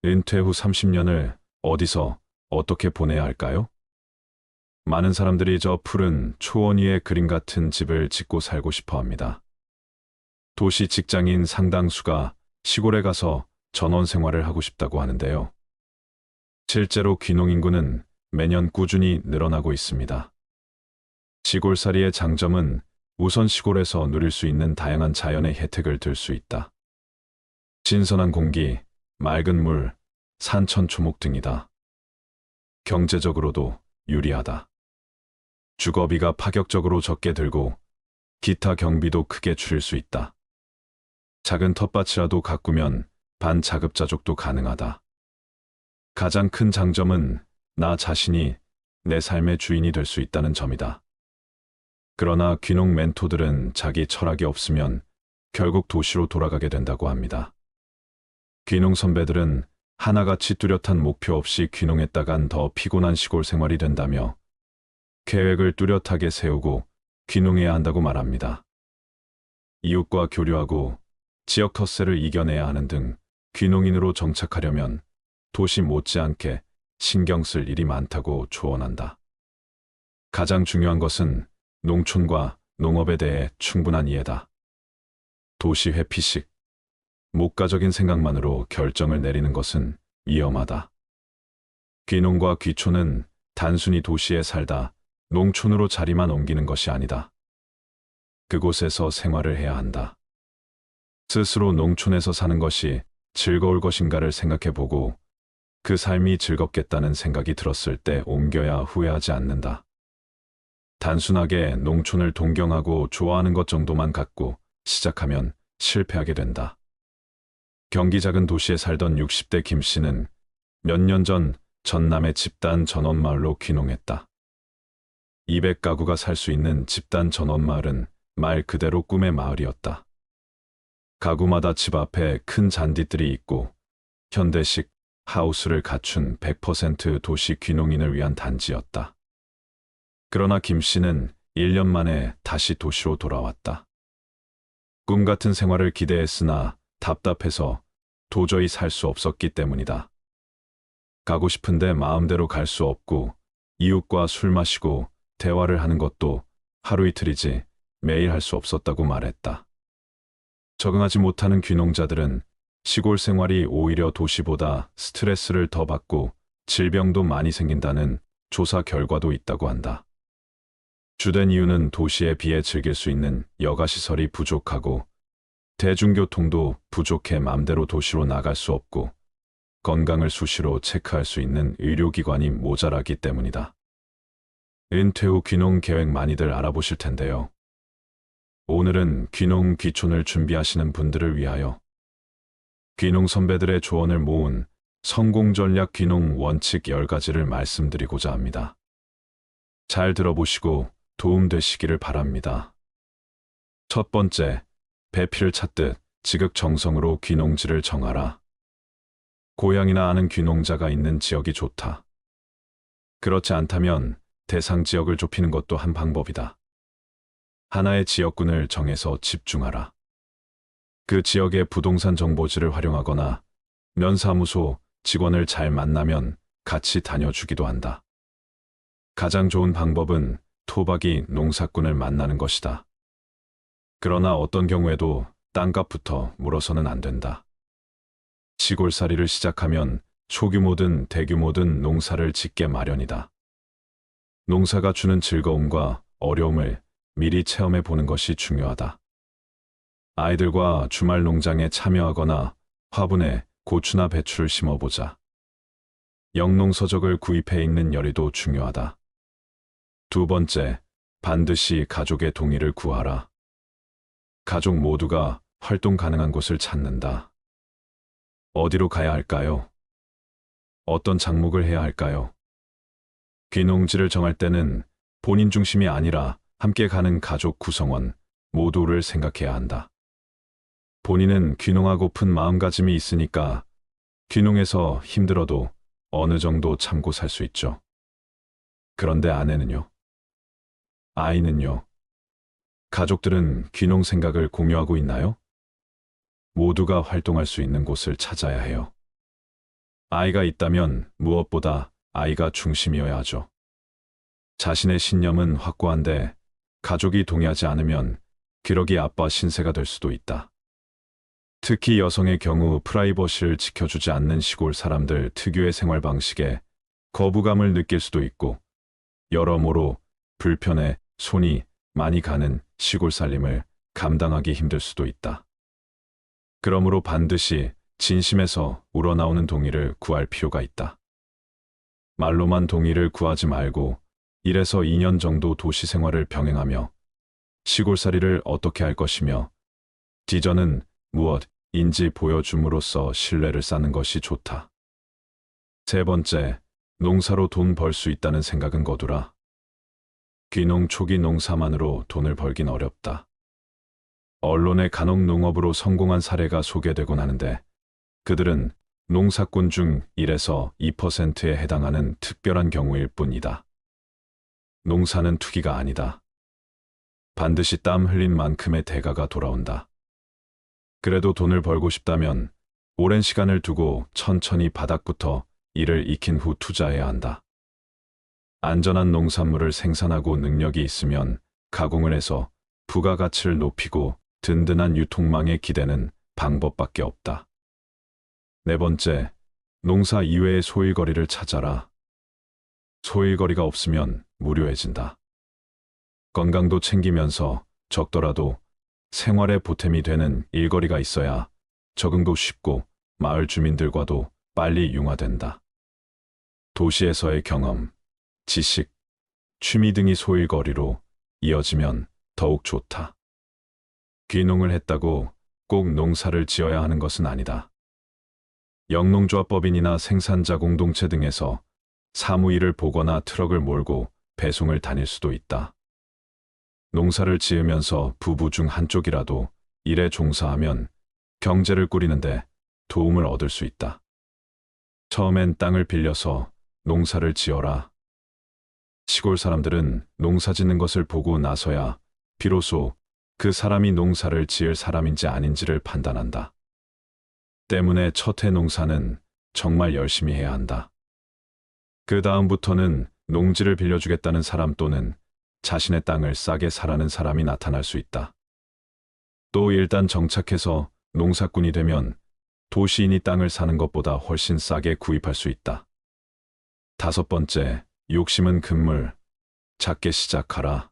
은퇴 후 30년을 어디서 어떻게 보내야 할까요? 많은 사람들이 저 푸른 초원 위의 그림 같은 집을 짓고 살고 싶어 합니다. 도시 직장인 상당수가 시골에 가서 전원 생활을 하고 싶다고 하는데요. 실제로 귀농 인구는 매년 꾸준히 늘어나고 있습니다. 시골살이의 장점은 우선 시골에서 누릴 수 있는 다양한 자연의 혜택을 들 수 있다. 신선한 공기, 맑은 물, 산천 초목 등이다. 경제적으로도 유리하다. 주거비가 파격적으로 적게 들고 기타 경비도 크게 줄일 수 있다. 작은 텃밭이라도 가꾸면 반자급자족도 가능하다. 가장 큰 장점은 나 자신이 내 삶의 주인이 될 수 있다는 점이다. 그러나 귀농 멘토들은 자기 철학이 없으면 결국 도시로 돌아가게 된다고 합니다. 귀농 선배들은 하나같이 뚜렷한 목표 없이 귀농했다간 더 피곤한 시골 생활이 된다며 계획을 뚜렷하게 세우고 귀농해야 한다고 말합니다. 이웃과 교류하고 지역 텃세를 이겨내야 하는 등 귀농인으로 정착하려면 도시 못지않게 신경 쓸 일이 많다고 조언한다. 가장 중요한 것은 농촌과 농업에 대해 충분한 이해다. 도시 회피식, 목가적인 생각만으로 결정을 내리는 것은 위험하다. 귀농과 귀촌은 단순히 도시에 살다 농촌으로 자리만 옮기는 것이 아니다. 그곳에서 생활을 해야 한다. 스스로 농촌에서 사는 것이 즐거울 것인가를 생각해보고 그 삶이 즐겁겠다는 생각이 들었을 때 옮겨야 후회하지 않는다. 단순하게 농촌을 동경하고 좋아하는 것 정도만 갖고 시작하면 실패하게 된다. 경기 작은 도시에 살던 60대 김 씨는 몇 년 전 전남의 집단 전원마을로 귀농했다. 200가구가 살 수 있는 집단 전원마을은 말 그대로 꿈의 마을이었다. 가구마다 집 앞에 큰 잔디들이 있고 현대식 하우스를 갖춘 100% 도시 귀농인을 위한 단지였다. 그러나 김 씨는 1년 만에 다시 도시로 돌아왔다. 꿈 같은 생활을 기대했으나 답답해서 도저히 살 수 없었기 때문이다. 가고 싶은데 마음대로 갈 수 없고 이웃과 술 마시고 대화를 하는 것도 하루 이틀이지 매일 할 수 없었다고 말했다. 적응하지 못하는 귀농자들은 시골 생활이 오히려 도시보다 스트레스를 더 받고 질병도 많이 생긴다는 조사 결과도 있다고 한다. 주된 이유는 도시에 비해 즐길 수 있는 여가시설이 부족하고 대중교통도 부족해 맘대로 도시로 나갈 수 없고 건강을 수시로 체크할 수 있는 의료기관이 모자라기 때문이다. 은퇴 후 귀농 계획 많이들 알아보실 텐데요. 오늘은 귀농 귀촌을 준비하시는 분들을 위하여 귀농 선배들의 조언을 모은 성공 전략 귀농 원칙 10가지를 말씀드리고자 합니다. 잘 들어보시고 도움되시기를 바랍니다. 첫 번째, 배필을 찾듯 지극정성으로 귀농지를 정하라. 고향이나 아는 귀농자가 있는 지역이 좋다. 그렇지 않다면 대상 지역을 좁히는 것도 한 방법이다. 하나의 지역군을 정해서 집중하라. 그 지역의 부동산 정보지를 활용하거나 면사무소 직원을 잘 만나면 같이 다녀주기도 한다. 가장 좋은 방법은 토박이 농사꾼을 만나는 것이다. 그러나 어떤 경우에도 땅값부터 물어서는 안 된다. 시골살이를 시작하면 소규모든 대규모든 농사를 짓게 마련이다. 농사가 주는 즐거움과 어려움을 미리 체험해 보는 것이 중요하다. 아이들과 주말 농장에 참여하거나 화분에 고추나 배추를 심어보자. 영농서적을 구입해 읽는 열의도 중요하다. 두 번째, 반드시 가족의 동의를 구하라. 가족 모두가 활동 가능한 곳을 찾는다. 어디로 가야 할까요? 어떤 작목을 해야 할까요? 귀농지를 정할 때는 본인 중심이 아니라 함께 가는 가족 구성원 모두를 생각해야 한다. 본인은 귀농하고픈 마음가짐이 있으니까 귀농해서 힘들어도 어느 정도 참고 살 수 있죠. 그런데 아내는요? 아이는요? 가족들은 귀농 생각을 공유하고 있나요? 모두가 활동할 수 있는 곳을 찾아야 해요. 아이가 있다면 무엇보다 아이가 중심이어야 하죠. 자신의 신념은 확고한데 가족이 동의하지 않으면 기러기 아빠 신세가 될 수도 있다. 특히 여성의 경우 프라이버시를 지켜주지 않는 시골 사람들 특유의 생활 방식에 거부감을 느낄 수도 있고 여러모로 불편해 손이 많이 가는 시골 살림을 감당하기 힘들 수도 있다. 그러므로 반드시 진심에서 우러나오는 동의를 구할 필요가 있다. 말로만 동의를 구하지 말고 1에서 2년 정도 도시 생활을 병행하며 시골살이를 어떻게 할 것이며 비전은 무엇인지 보여줌으로써 신뢰를 쌓는 것이 좋다. 세 번째, 농사로 돈 벌 수 있다는 생각은 거두라. 귀농 초기 농사만으로 돈을 벌긴 어렵다. 언론에 간혹 농업으로 성공한 사례가 소개되곤 하는데 그들은 농사꾼 중 1에서 2%에 해당하는 특별한 경우일 뿐이다. 농사는 투기가 아니다. 반드시 땀 흘린 만큼의 대가가 돌아온다. 그래도 돈을 벌고 싶다면 오랜 시간을 두고 천천히 바닥부터 일을 익힌 후 투자해야 한다. 안전한 농산물을 생산하고 능력이 있으면 가공을 해서 부가가치를 높이고 든든한 유통망에 기대는 방법밖에 없다. 네 번째, 농사 이외의 소일거리를 찾아라. 소일거리가 없으면 무료해진다. 건강도 챙기면서 적더라도 생활에 보탬이 되는 일거리가 있어야 적응도 쉽고 마을 주민들과도 빨리 융화된다. 도시에서의 경험, 지식, 취미 등이 소일거리로 이어지면 더욱 좋다. 귀농을 했다고 꼭 농사를 지어야 하는 것은 아니다. 영농조합법인이나 생산자 공동체 등에서 사무일을 보거나 트럭을 몰고 배송을 다닐 수도 있다. 농사를 지으면서 부부 중 한쪽이라도 일에 종사하면 경제를 꾸리는데 도움을 얻을 수 있다. 처음엔 땅을 빌려서 농사를 지어라. 시골 사람들은 농사 짓는 것을 보고 나서야 비로소 그 사람이 농사를 지을 사람인지 아닌지를 판단한다. 때문에 첫 해 농사는 정말 열심히 해야 한다. 그 다음부터는 농지를 빌려주겠다는 사람 또는 자신의 땅을 싸게 사라는 사람이 나타날 수 있다. 또 일단 정착해서 농사꾼이 되면 도시인이 땅을 사는 것보다 훨씬 싸게 구입할 수 있다. 다섯 번째, 욕심은 금물. 작게 시작하라.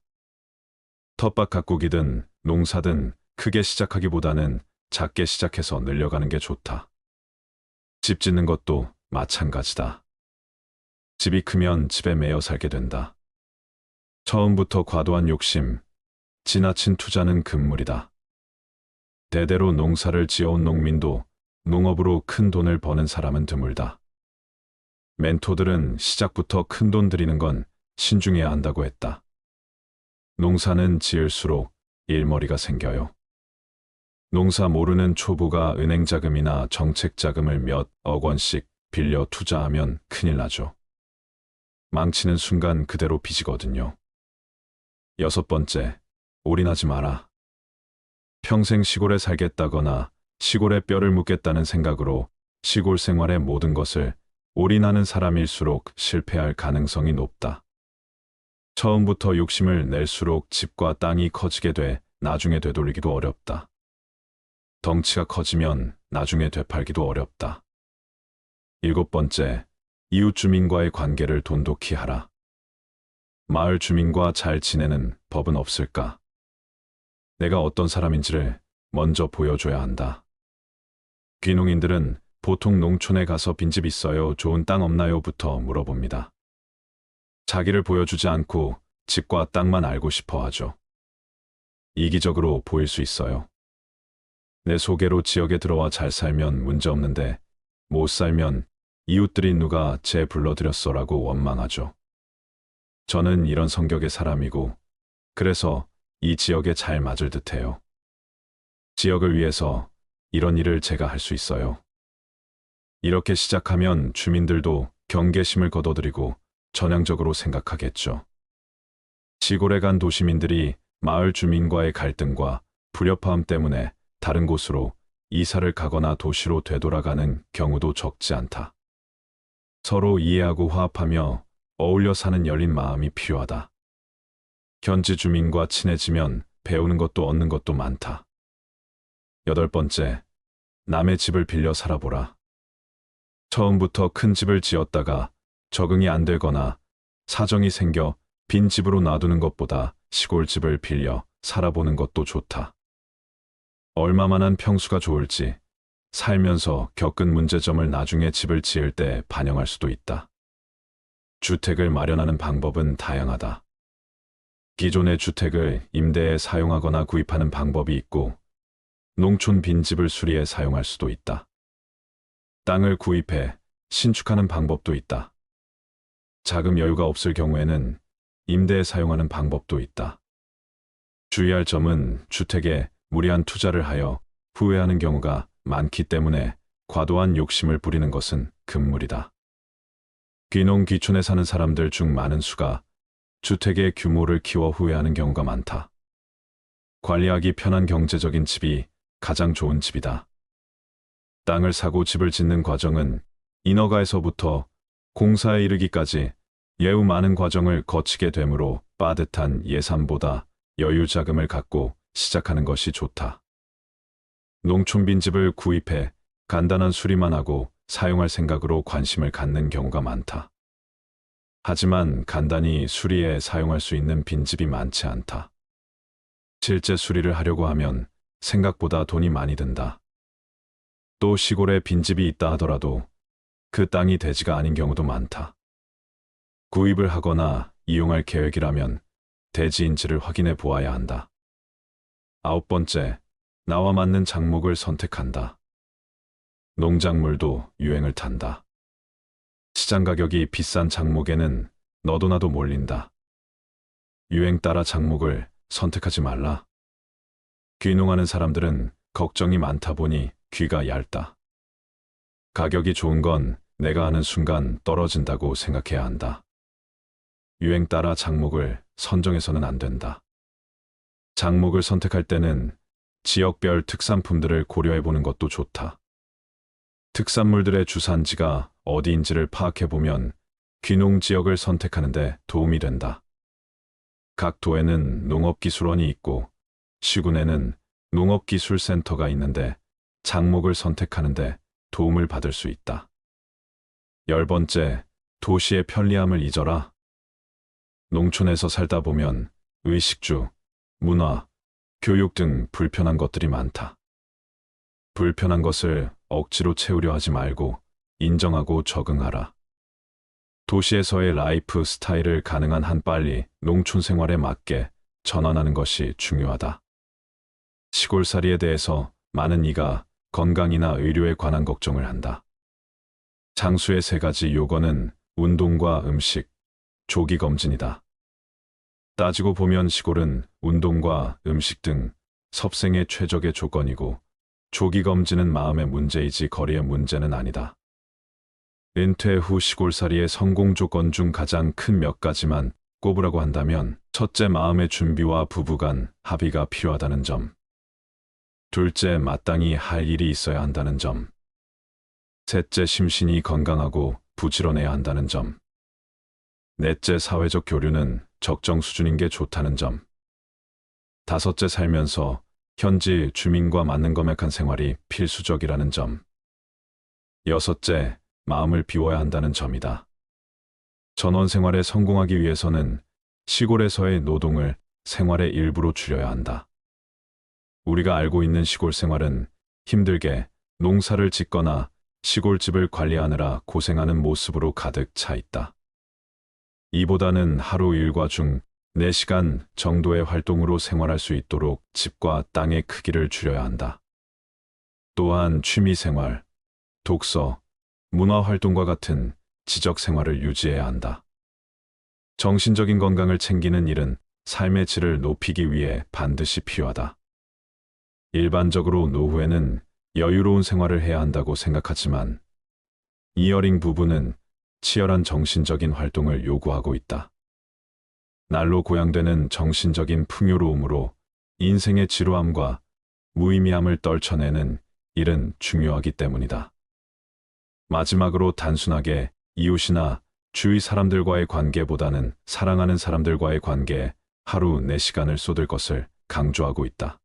텃밭 가꾸기든 농사든 크게 시작하기보다는 작게 시작해서 늘려가는 게 좋다. 집 짓는 것도 마찬가지다. 집이 크면 집에 매여 살게 된다. 처음부터 과도한 욕심, 지나친 투자는 금물이다. 대대로 농사를 지어온 농민도 농업으로 큰 돈을 버는 사람은 드물다. 멘토들은 시작부터 큰 돈 들이는 건 신중해야 한다고 했다. 농사는 지을수록 일머리가 생겨요. 농사 모르는 초보가 은행 자금이나 정책 자금을 몇억 원씩 빌려 투자하면 큰일 나죠. 망치는 순간 그대로 빚이거든요. 여섯 번째, 올인하지 마라. 평생 시골에 살겠다거나 시골에 뼈를 묻겠다는 생각으로 시골 생활의 모든 것을 올인하는 사람일수록 실패할 가능성이 높다. 처음부터 욕심을 낼수록 집과 땅이 커지게 돼 나중에 되돌리기도 어렵다. 덩치가 커지면 나중에 되팔기도 어렵다. 일곱 번째, 이웃 주민과의 관계를 돈독히 하라. 마을 주민과 잘 지내는 법은 없을까? 내가 어떤 사람인지를 먼저 보여줘야 한다. 귀농인들은 보통 농촌에 가서 빈집 있어요, 좋은 땅 없나요?부터 물어봅니다. 자기를 보여주지 않고 집과 땅만 알고 싶어 하죠. 이기적으로 보일 수 있어요. 내 소개로 지역에 들어와 잘 살면 문제없는데 못 살면 이웃들이 누가 쟤 불러들였어라고 원망하죠. 저는 이런 성격의 사람이고 그래서 이 지역에 잘 맞을 듯해요. 지역을 위해서 이런 일을 제가 할 수 있어요. 이렇게 시작하면 주민들도 경계심을 거둬들이고 전향적으로 생각하겠죠. 시골에 간 도시민들이 마을 주민과의 갈등과 불협화음 때문에 다른 곳으로 이사를 가거나 도시로 되돌아가는 경우도 적지 않다. 서로 이해하고 화합하며 어울려 사는 열린 마음이 필요하다. 현지 주민과 친해지면 배우는 것도 얻는 것도 많다. 8번째, 남의 집을 빌려 살아보라. 처음부터 큰 집을 지었다가 적응이 안 되거나 사정이 생겨 빈 집으로 놔두는 것보다 시골집을 빌려 살아보는 것도 좋다. 얼마만한 평수가 좋을지, 살면서 겪은 문제점을 나중에 집을 지을 때 반영할 수도 있다. 주택을 마련하는 방법은 다양하다. 기존의 주택을 임대에 사용하거나 구입하는 방법이 있고, 농촌 빈집을 수리해 사용할 수도 있다. 땅을 구입해 신축하는 방법도 있다. 자금 여유가 없을 경우에는 임대에 사용하는 방법도 있다. 주의할 점은 주택에 무리한 투자를 하여 후회하는 경우가 많기 때문에 과도한 욕심을 부리는 것은 금물이다. 귀농 귀촌에 사는 사람들 중 많은 수가 주택의 규모를 키워 후회하는 경우가 많다. 관리하기 편한 경제적인 집이 가장 좋은 집이다. 땅을 사고 집을 짓는 과정은 인허가에서부터 공사에 이르기까지 매우 많은 과정을 거치게 되므로 빠듯한 예산보다 여유 자금을 갖고 시작하는 것이 좋다. 농촌 빈집을 구입해 간단한 수리만 하고 사용할 생각으로 관심을 갖는 경우가 많다. 하지만 간단히 수리해 사용할 수 있는 빈집이 많지 않다. 실제 수리를 하려고 하면 생각보다 돈이 많이 든다. 또 시골에 빈집이 있다 하더라도 그 땅이 대지가 아닌 경우도 많다. 구입을 하거나 이용할 계획이라면 대지인지를 확인해 보아야 한다. 9번째, 나와 맞는 작목을 선택한다. 농작물도 유행을 탄다. 시장 가격이 비싼 작목에는 너도 나도 몰린다. 유행 따라 작목을 선택하지 말라. 귀농하는 사람들은 걱정이 많다 보니 귀가 얇다. 가격이 좋은 건 내가 하는 순간 떨어진다고 생각해야 한다. 유행 따라 작목을 선정해서는 안 된다. 작목을 선택할 때는 지역별 특산품들을 고려해 보는 것도 좋다. 특산물들의 주산지가 어디인지를 파악해 보면 귀농 지역을 선택하는 데 도움이 된다. 각 도에는 농업기술원이 있고 시군에는 농업기술센터가 있는데 작목을 선택하는 데 도움을 받을 수 있다. 10번째, 도시의 편리함을 잊어라. 농촌에서 살다 보면 의식주, 문화, 교육 등 불편한 것들이 많다. 불편한 것을 억지로 채우려 하지 말고 인정하고 적응하라. 도시에서의 라이프 스타일을 가능한 한 빨리 농촌 생활에 맞게 전환하는 것이 중요하다. 시골살이에 대해서 많은 이가 건강이나 의료에 관한 걱정을 한다. 장수의 3가지 요건은 운동과 음식, 조기검진이다. 따지고 보면 시골은 운동과 음식 등 섭생의 최적의 조건이고 조기검진은 마음의 문제이지 거리의 문제는 아니다. 은퇴 후 시골살이의 성공 조건 중 가장 큰 몇 가지만 꼽으라고 한다면 첫째, 마음의 준비와 부부간 합의가 필요하다는 점. 둘째, 마땅히 할 일이 있어야 한다는 점. 셋째, 심신이 건강하고 부지런해야 한다는 점. 넷째, 사회적 교류는 적정 수준인 게 좋다는 점. 다섯째, 살면서 현지 주민과 맞는 거맥한 생활이 필수적이라는 점. 여섯째, 마음을 비워야 한다는 점이다. 전원 생활에 성공하기 위해서는 시골에서의 노동을 생활의 일부로 줄여야 한다. 우리가 알고 있는 시골 생활은 힘들게 농사를 짓거나 시골집을 관리하느라 고생하는 모습으로 가득 차 있다. 이보다는 하루 일과 중 4시간 정도의 활동으로 생활할 수 있도록 집과 땅의 크기를 줄여야 한다. 또한 취미생활, 독서, 문화활동과 같은 지적생활을 유지해야 한다. 정신적인 건강을 챙기는 일은 삶의 질을 높이기 위해 반드시 필요하다. 일반적으로 노후에는 여유로운 생활을 해야 한다고 생각하지만 이어링 부부는 치열한 정신적인 활동을 요구하고 있다. 날로 고양되는 정신적인 풍요로움으로 인생의 지루함과 무의미함을 떨쳐내는 일은 중요하기 때문이다. 마지막으로 단순하게 이웃이나 주위 사람들과의 관계보다는 사랑하는 사람들과의 관계에 하루 4시간을 쏟을 것을 강조하고 있다.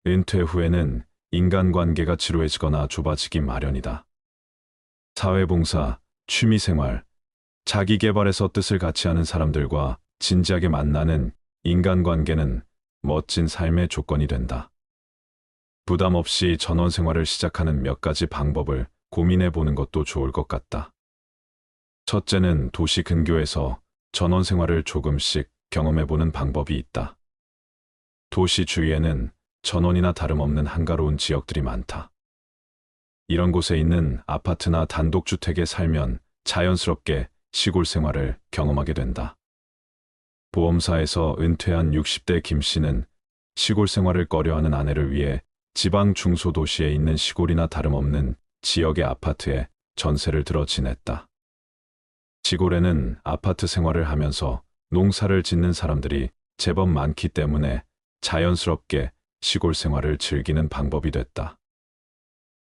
은퇴 후에는 인간관계가 지루해지거나 좁아지기 마련이다. 사회봉사, 취미생활, 자기계발에서 뜻을 같이 하는 사람들과 진지하게 만나는 인간관계는 멋진 삶의 조건이 된다. 부담 없이 전원 생활을 시작하는 몇 가지 방법을 고민해 보는 것도 좋을 것 같다. 첫째는 도시 근교에서 전원 생활을 조금씩 경험해 보는 방법이 있다. 도시 주위에는 전원이나 다름없는 한가로운 지역들이 많다. 이런 곳에 있는 아파트나 단독주택에 살면 자연스럽게 시골 생활을 경험하게 된다. 보험사에서 은퇴한 60대 김 씨는 시골 생활을 꺼려하는 아내를 위해 지방 중소도시에 있는 시골이나 다름없는 지역의 아파트에 전세를 들어 지냈다. 시골에는 아파트 생활을 하면서 농사를 짓는 사람들이 제법 많기 때문에 자연스럽게 시골 생활을 즐기는 방법이 됐다.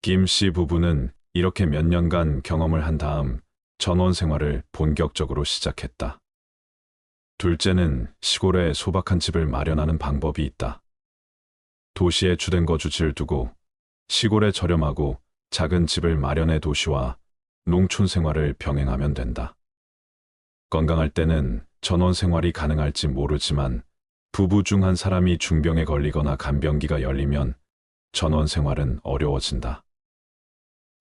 김 씨 부부는 이렇게 몇 년간 경험을 한 다음 전원 생활을 본격적으로 시작했다. 둘째는 시골에 소박한 집을 마련하는 방법이 있다. 도시에 주된 거주지를 두고 시골에 저렴하고 작은 집을 마련해 도시와 농촌 생활을 병행하면 된다. 건강할 때는 전원 생활이 가능할지 모르지만 부부 중 한 사람이 중병에 걸리거나 간병기가 열리면 전원 생활은 어려워진다.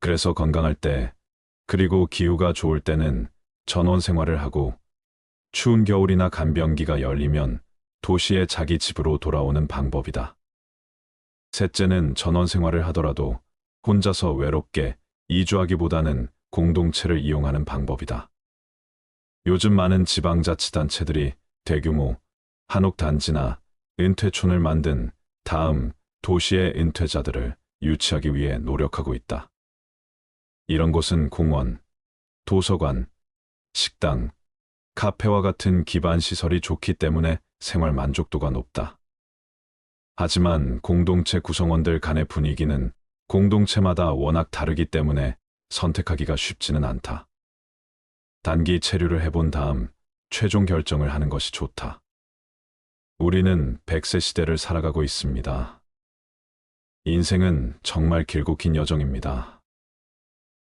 그래서 건강할 때, 그리고 기후가 좋을 때는 전원 생활을 하고 추운 겨울이나 간병기가 열리면 도시에 자기 집으로 돌아오는 방법이다. 셋째는 전원 생활을 하더라도 혼자서 외롭게 이주하기보다는 공동체를 이용하는 방법이다. 요즘 많은 지방자치단체들이 대규모 한옥단지나 은퇴촌을 만든 다음 도시의 은퇴자들을 유치하기 위해 노력하고 있다. 이런 곳은 공원, 도서관, 식당, 카페와 같은 기반 시설이 좋기 때문에 생활 만족도가 높다. 하지만 공동체 구성원들 간의 분위기는 공동체마다 워낙 다르기 때문에 선택하기가 쉽지는 않다. 단기 체류를 해본 다음 최종 결정을 하는 것이 좋다. 우리는 100세 시대를 살아가고 있습니다. 인생은 정말 길고 긴 여정입니다.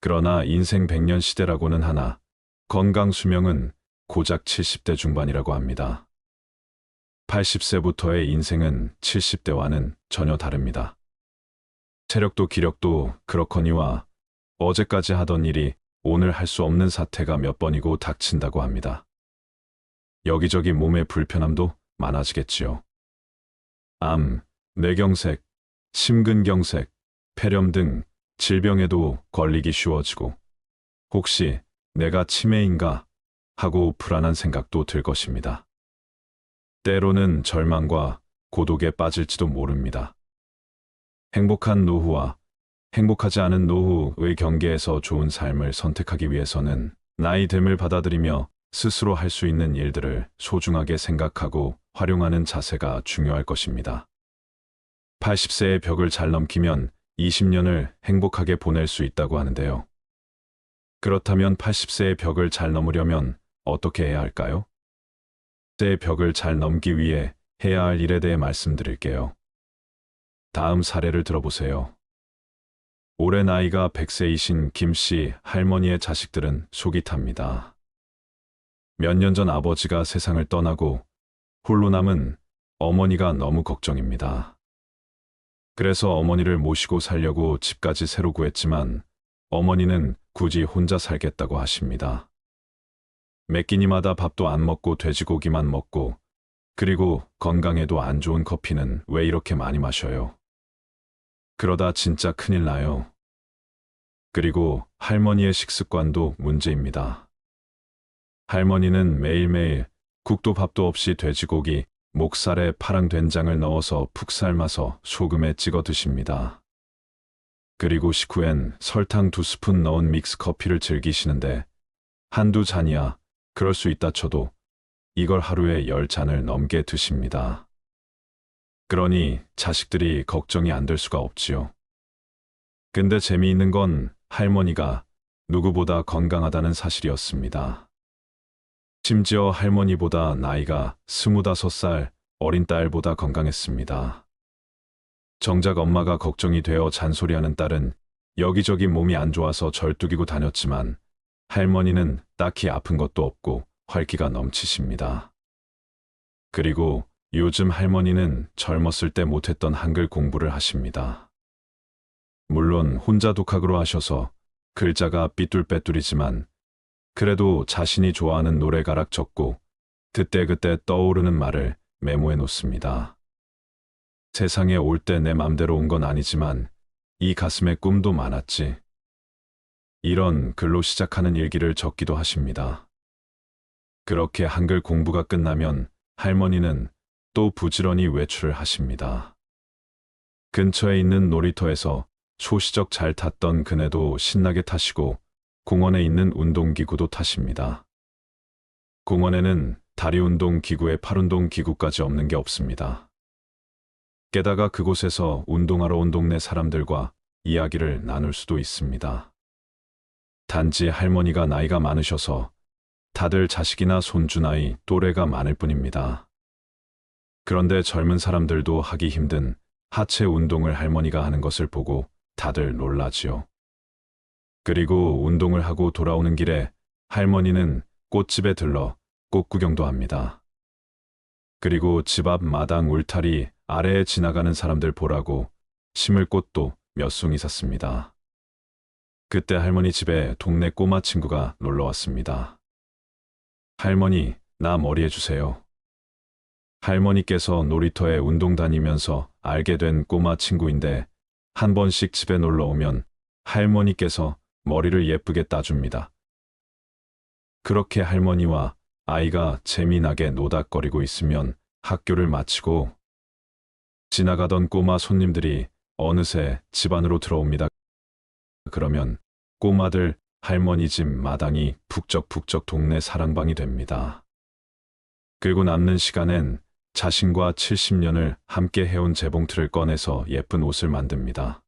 그러나 인생 100년 시대라고는 하나 건강 수명은 고작 70대 중반이라고 합니다. 80세부터의 인생은 70대와는 전혀 다릅니다. 체력도 기력도 그렇거니와 어제까지 하던 일이 오늘 할 수 없는 사태가 몇 번이고 닥친다고 합니다. 여기저기 몸의 불편함도 많아지겠지요. 암, 뇌경색, 심근경색, 폐렴 등 질병에도 걸리기 쉬워지고 혹시 내가 치매인가 하고 불안한 생각도 들 것입니다. 때로는 절망과 고독에 빠질지도 모릅니다. 행복한 노후와 행복하지 않은 노후의 경계에서 좋은 삶을 선택하기 위해서는 나이 듦을 받아들이며 스스로 할 수 있는 일들을 소중하게 생각하고 활용하는 자세가 중요할 것입니다. 80세의 벽을 잘 넘기면 20년을 행복하게 보낼 수 있다고 하는데요. 그렇다면 80세의 벽을 잘 넘으려면 어떻게 해야 할까요? 80세의 벽을 잘 넘기 위해 해야 할 일에 대해 말씀드릴게요. 다음 사례를 들어보세요. 올해 나이가 100세이신 김 씨 할머니의 자식들은 속이 탑니다. 몇 년 전 아버지가 세상을 떠나고 홀로 남은 어머니가 너무 걱정입니다. 그래서 어머니를 모시고 살려고 집까지 새로 구했지만 어머니는 굳이 혼자 살겠다고 하십니다. 매 끼니마다 밥도 안 먹고 돼지고기만 먹고 그리고 건강에도 안 좋은 커피는 왜 이렇게 많이 마셔요? 그러다 진짜 큰일 나요. 그리고 할머니의 식습관도 문제입니다. 할머니는 매일매일 국도 밥도 없이 돼지고기, 목살에 파랑 된장을 넣어서 푹 삶아서 소금에 찍어 드십니다. 그리고 식후엔 설탕 2스푼 넣은 믹스커피를 즐기시는데 한두 잔이야 그럴 수 있다 쳐도 이걸 하루에 10잔을 넘게 드십니다. 그러니 자식들이 걱정이 안 될 수가 없지요. 근데 재미있는 건 할머니가 누구보다 건강하다는 사실이었습니다. 심지어 할머니보다 나이가 25살 어린 딸보다 건강했습니다. 정작 엄마가 걱정이 되어 잔소리하는 딸은 여기저기 몸이 안 좋아서 절뚝이고 다녔지만 할머니는 딱히 아픈 것도 없고 활기가 넘치십니다. 그리고 요즘 할머니는 젊었을 때 못했던 한글 공부를 하십니다. 물론 혼자 독학으로 하셔서 글자가 삐뚤빼뚤이지만 그래도 자신이 좋아하는 노래가락 적고 그때그때 떠오르는 말을 메모해 놓습니다. 세상에 올 때 내 맘대로 온 건 아니지만 이 가슴에 꿈도 많았지. 이런 글로 시작하는 일기를 적기도 하십니다. 그렇게 한글 공부가 끝나면 할머니는 또 부지런히 외출을 하십니다. 근처에 있는 놀이터에서 소시적 잘 탔던 그네도 신나게 타시고 공원에 있는 운동기구도 타십니다. 공원에는 다리운동 기구에 팔운동 기구까지 없는 게 없습니다. 게다가 그곳에서 운동하러 온 동네 사람들과 이야기를 나눌 수도 있습니다. 단지 할머니가 나이가 많으셔서 다들 자식이나 손주 나이 또래가 많을 뿐입니다. 그런데 젊은 사람들도 하기 힘든 하체 운동을 할머니가 하는 것을 보고 다들 놀라지요. 그리고 운동을 하고 돌아오는 길에 할머니는 꽃집에 들러 꽃 구경도 합니다. 그리고 집 앞 마당 울타리 아래에 지나가는 사람들 보라고 심을 꽃도 몇 송이 샀습니다. 그때 할머니 집에 동네 꼬마 친구가 놀러 왔습니다. 할머니, 나 머리 해주세요. 할머니께서 놀이터에 운동 다니면서 알게 된 꼬마 친구인데 한 번씩 집에 놀러 오면 할머니께서 머리를 예쁘게 따줍니다. 그렇게 할머니와 아이가 재미나게 노닥거리고 있으면 학교를 마치고 지나가던 꼬마 손님들이 어느새 집 안으로 들어옵니다. 그러면 꼬마들 할머니 집 마당이 북적북적 동네 사랑방이 됩니다. 그리고 남는 시간엔 자신과 70년을 함께 해온 재봉틀을 꺼내서 예쁜 옷을 만듭니다.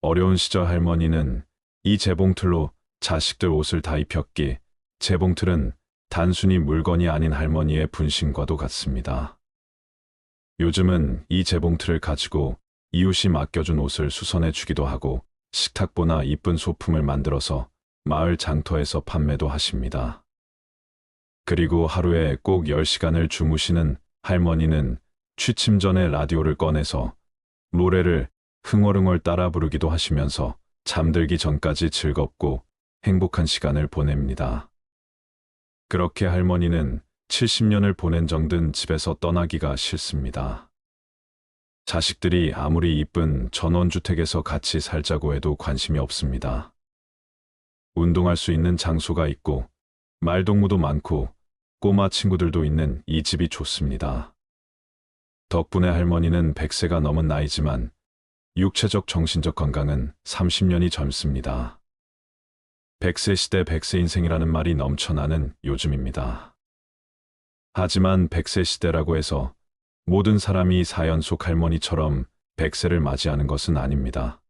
어려운 시절 할머니는 이 재봉틀로 자식들 옷을 다 입혔기 재봉틀은 단순히 물건이 아닌 할머니의 분신과도 같습니다. 요즘은 이 재봉틀을 가지고 이웃이 맡겨준 옷을 수선해 주기도 하고 식탁보나 이쁜 소품을 만들어서 마을 장터에서 판매도 하십니다. 그리고 하루에 꼭 10시간을 주무시는 할머니는 취침 전에 라디오를 꺼내서 노래를 흥얼흥얼 따라 부르기도 하시면서 잠들기 전까지 즐겁고 행복한 시간을 보냅니다. 그렇게 할머니는 70년을 보낸 정든 집에서 떠나기가 싫습니다. 자식들이 아무리 이쁜 전원주택에서 같이 살자고 해도 관심이 없습니다. 운동할 수 있는 장소가 있고 말동무도 많고 꼬마 친구들도 있는 이 집이 좋습니다. 덕분에 할머니는 100세가 넘은 나이지만 육체적 정신적 건강은 30년이 젊습니다. 100세 시대 100세 인생이라는 말이 넘쳐나는 요즘입니다. 하지만 100세 시대라고 해서 모든 사람이 사연속 할머니처럼 100세를 맞이하는 것은 아닙니다.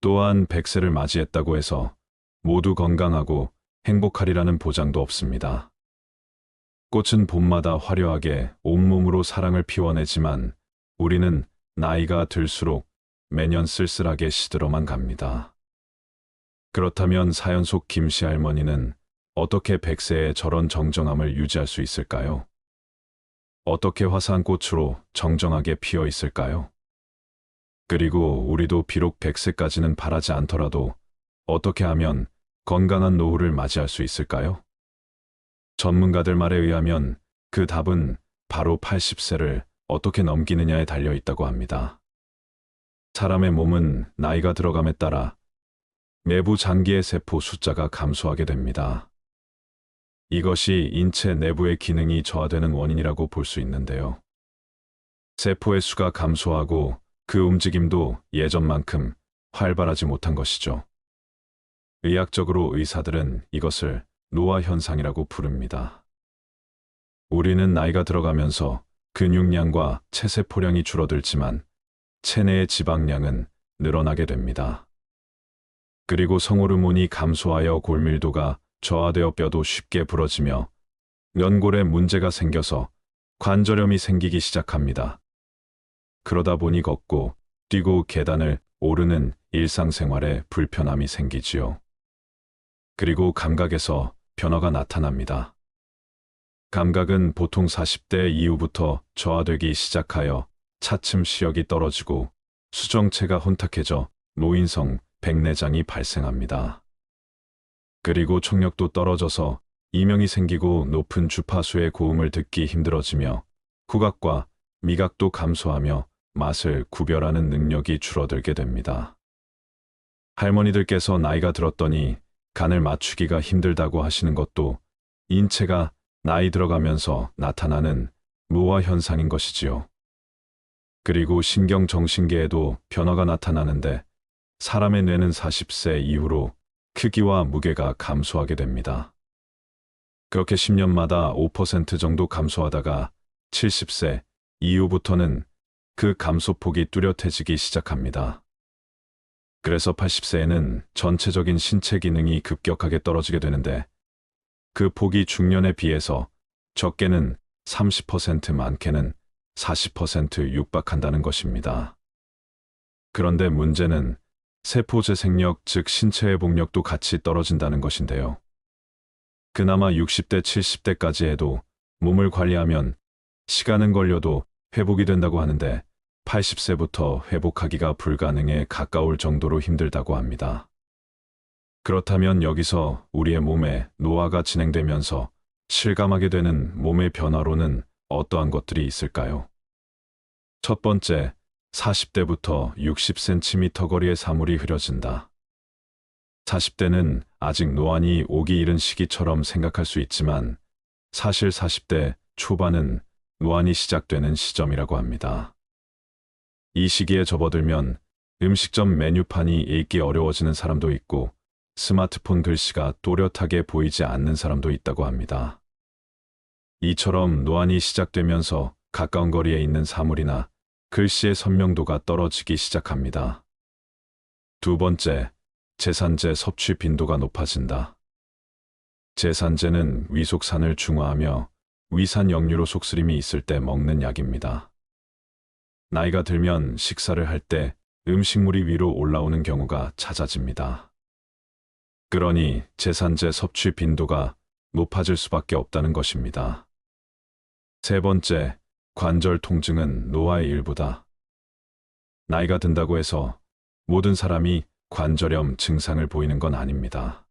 또한 100세를 맞이했다고 해서 모두 건강하고 행복하리라는 보장도 없습니다. 꽃은 봄마다 화려하게 온몸으로 사랑을 피워내지만 우리는 나이가 들수록 매년 쓸쓸하게 시들어만 갑니다. 그렇다면 사연 속 김씨 할머니는 어떻게 100세에 저런 정정함을 유지할 수 있을까요? 어떻게 화사한 꽃으로 정정하게 피어 있을까요? 그리고 우리도 비록 100세까지는 바라지 않더라도 어떻게 하면 건강한 노후를 맞이할 수 있을까요? 전문가들 말에 의하면 그 답은 바로 80세를 어떻게 넘기느냐에 달려 있다고 합니다. 사람의 몸은 나이가 들어감에 따라 내부 장기의 세포 숫자가 감소하게 됩니다. 이것이 인체 내부의 기능이 저하되는 원인이라고 볼 수 있는데요. 세포의 수가 감소하고 그 움직임도 예전만큼 활발하지 못한 것이죠. 의학적으로 의사들은 이것을 노화 현상이라고 부릅니다. 우리는 나이가 들어가면서 근육량과 체세포량이 줄어들지만 체내의 지방량은 늘어나게 됩니다. 그리고 성호르몬이 감소하여 골밀도가 저하되어 뼈도 쉽게 부러지며 연골에 문제가 생겨서 관절염이 생기기 시작합니다. 그러다 보니 걷고 뛰고 계단을 오르는 일상생활에 불편함이 생기지요. 그리고 감각에서 변화가 나타납니다. 감각은 보통 40대 이후부터 저하되기 시작하여 차츰 시력이 떨어지고 수정체가 혼탁해져 노인성 백내장이 발생합니다. 그리고 청력도 떨어져서 이명이 생기고 높은 주파수의 고음을 듣기 힘들어지며 후각과 미각도 감소하며 맛을 구별하는 능력이 줄어들게 됩니다. 할머니들께서 나이가 들었더니 간을 맞추기가 힘들다고 하시는 것도 인체가 나이 들어가면서 나타나는 노화 현상인 것이지요. 그리고 신경정신계에도 변화가 나타나는데 사람의 뇌는 40세 이후로 크기와 무게가 감소하게 됩니다. 그렇게 10년마다 5% 정도 감소하다가 70세 이후부터는 그 감소폭이 뚜렷해지기 시작합니다. 그래서 80세에는 전체적인 신체 기능이 급격하게 떨어지게 되는데 그 폭이 중년에 비해서 적게는 30%, 많게는 40% 육박한다는 것입니다. 그런데 문제는 세포 재생력, 즉 신체 회복력도 같이 떨어진다는 것인데요. 그나마 60대, 70대까지 해도 몸을 관리하면 시간은 걸려도 회복이 된다고 하는데 80세부터 회복하기가 불가능에 가까울 정도로 힘들다고 합니다. 그렇다면 여기서 우리의 몸에 노화가 진행되면서 실감하게 되는 몸의 변화로는 어떠한 것들이 있을까요? 첫 번째, 40대부터 60cm 거리의 사물이 흐려진다. 40대는 아직 노안이 오기 이른 시기처럼 생각할 수 있지만 사실 40대 초반은 노안이 시작되는 시점이라고 합니다. 이 시기에 접어들면 음식점 메뉴판이 읽기 어려워지는 사람도 있고 스마트폰 글씨가 또렷하게 보이지 않는 사람도 있다고 합니다. 이처럼 노안이 시작되면서 가까운 거리에 있는 사물이나 글씨의 선명도가 떨어지기 시작합니다. 두 번째, 제산제 섭취 빈도가 높아진다. 제산제는 위속산을 중화하며 위산 역류로 속쓰림이 있을 때 먹는 약입니다. 나이가 들면 식사를 할 때 음식물이 위로 올라오는 경우가 잦아집니다. 그러니 제산제 섭취 빈도가 높아질 수밖에 없다는 것입니다. 세 번째, 관절 통증은 노화의 일부다. 나이가 든다고 해서 모든 사람이 관절염 증상을 보이는 건 아닙니다.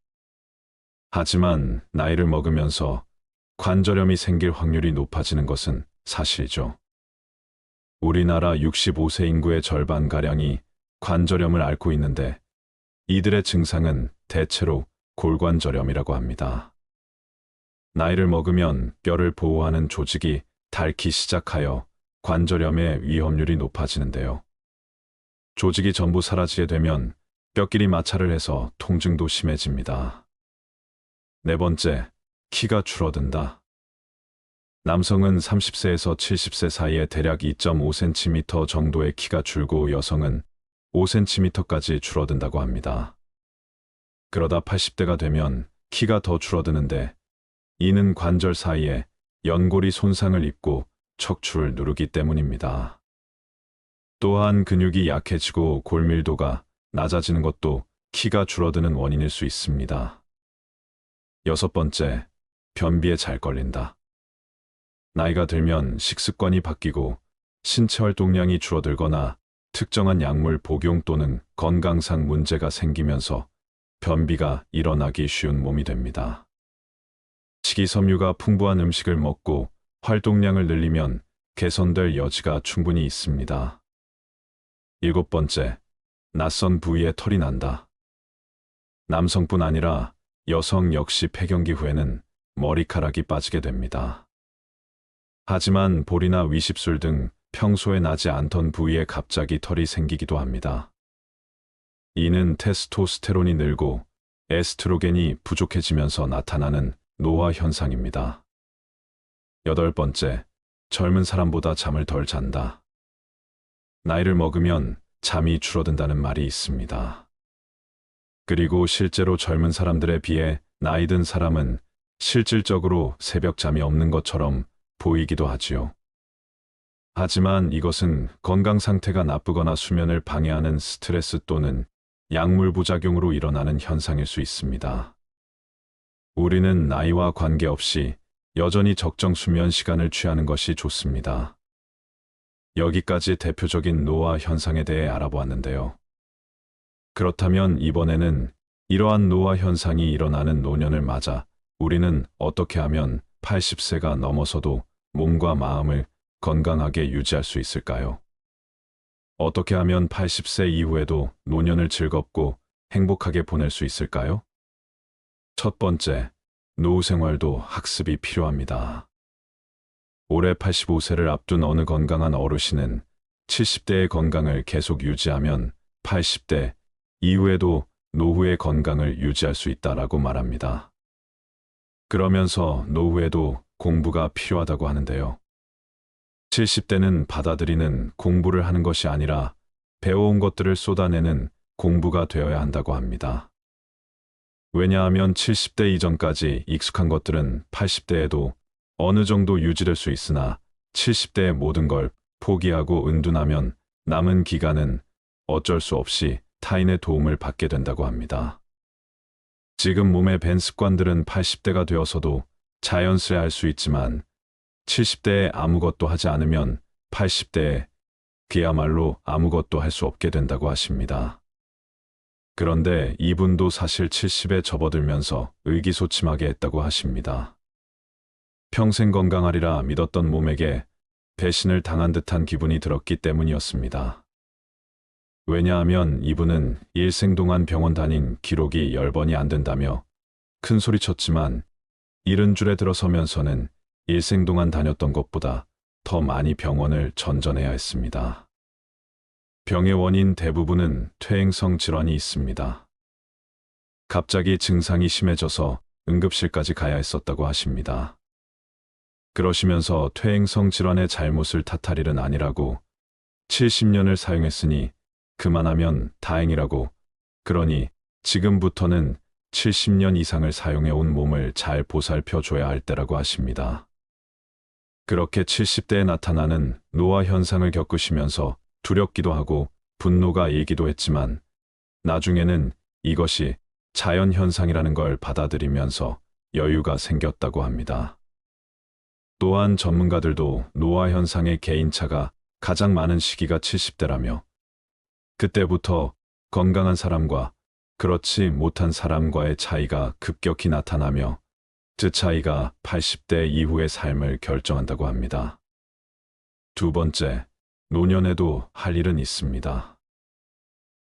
하지만 나이를 먹으면서 관절염이 생길 확률이 높아지는 것은 사실이죠. 우리나라 65세 인구의 절반가량이 관절염을 앓고 있는데 이들의 증상은 대체로 골관절염이라고 합니다. 나이를 먹으면 뼈를 보호하는 조직이 닳기 시작하여 관절염의 위험률이 높아지는데요. 조직이 전부 사라지게 되면 뼈끼리 마찰을 해서 통증도 심해집니다. 네 번째, 키가 줄어든다. 남성은 30세에서 70세 사이에 대략 2.5cm 정도의 키가 줄고 여성은 5cm까지 줄어든다고 합니다. 그러다 80대가 되면 키가 더 줄어드는데 이는 관절 사이에 연골이 손상을 입고 척추를 누르기 때문입니다. 또한 근육이 약해지고 골밀도가 낮아지는 것도 키가 줄어드는 원인일 수 있습니다. 여섯 번째, 변비에 잘 걸린다. 나이가 들면 식습관이 바뀌고 신체 활동량이 줄어들거나 특정한 약물 복용 또는 건강상 문제가 생기면서 변비가 일어나기 쉬운 몸이 됩니다. 식이섬유가 풍부한 음식을 먹고 활동량을 늘리면 개선될 여지가 충분히 있습니다. 일곱 번째, 낯선 부위에 털이 난다. 남성뿐 아니라 여성 역시 폐경기 후에는 머리카락이 빠지게 됩니다. 하지만 볼이나 위십술 등 평소에 나지 않던 부위에 갑자기 털이 생기기도 합니다. 이는 테스토스테론이 늘고 에스트로겐이 부족해지면서 나타나는 노화 현상입니다. 여덟 번째, 젊은 사람보다 잠을 덜 잔다. 나이를 먹으면 잠이 줄어든다는 말이 있습니다. 그리고 실제로 젊은 사람들에 비해 나이 든 사람은 실질적으로 새벽 잠이 없는 것처럼 보이기도 하지요. 하지만 이것은 건강 상태가 나쁘거나 수면을 방해하는 스트레스 또는 약물 부작용으로 일어나는 현상일 수 있습니다. 우리는 나이와 관계없이 여전히 적정 수면 시간을 취하는 것이 좋습니다. 여기까지 대표적인 노화 현상에 대해 알아보았는데요. 그렇다면 이번에는 이러한 노화 현상이 일어나는 노년을 맞아 우리는 어떻게 하면 80세가 넘어서도 몸과 마음을 건강하게 유지할 수 있을까요? 어떻게 하면 80세 이후에도 노년을 즐겁고 행복하게 보낼 수 있을까요? 첫 번째, 노후 생활도 학습이 필요합니다. 올해 85세를 앞둔 어느 건강한 어르신은 70대의 건강을 계속 유지하면 80대 이후에도 노후의 건강을 유지할 수 있다라고 말합니다. 그러면서 노후에도 공부가 필요하다고 하는데요. 70대는 받아들이는 공부를 하는 것이 아니라 배워온 것들을 쏟아내는 공부가 되어야 한다고 합니다. 왜냐하면 70대 이전까지 익숙한 것들은 80대에도 어느 정도 유지될 수 있으나 70대의 모든 걸 포기하고 은둔하면 남은 기간은 어쩔 수 없이 타인의 도움을 받게 된다고 합니다. 지금 몸에 밴 습관들은 80대가 되어서도 자연스레 할 수 있지만 70대에 아무것도 하지 않으면 80대에 그야말로 아무것도 할 수 없게 된다고 하십니다. 그런데 이분도 사실 70에 접어들면서 의기소침하게 했다고 하십니다. 평생 건강하리라 믿었던 몸에게 배신을 당한 듯한 기분이 들었기 때문이었습니다. 왜냐하면 이분은 일생 동안 병원 다닌 기록이 10번이 안 된다며 큰 소리쳤지만 70줄에 들어서면서는 일생 동안 다녔던 것보다 더 많이 병원을 전전해야 했습니다. 병의 원인 대부분은 퇴행성 질환이 있습니다. 갑자기 증상이 심해져서 응급실까지 가야 했었다고 하십니다. 그러시면서 퇴행성 질환의 잘못을 탓할 일은 아니라고 70년을 사용했으니 그만하면 다행이라고 그러니 지금부터는 70년 이상을 사용해온 몸을 잘 보살펴 줘야 할 때라고 하십니다. 그렇게 70대에 나타나는 노화 현상을 겪으시면서 두렵기도 하고 분노가 일기도 했지만 나중에는 이것이 자연 현상이라는 걸 받아들이면서 여유가 생겼다고 합니다. 또한 전문가들도 노화 현상의 개인차가 가장 많은 시기가 70대라며 그때부터 건강한 사람과 그렇지 못한 사람과의 차이가 급격히 나타나며 그 차이가 80대 이후의 삶을 결정한다고 합니다. 두 번째, 노년에도 할 일은 있습니다.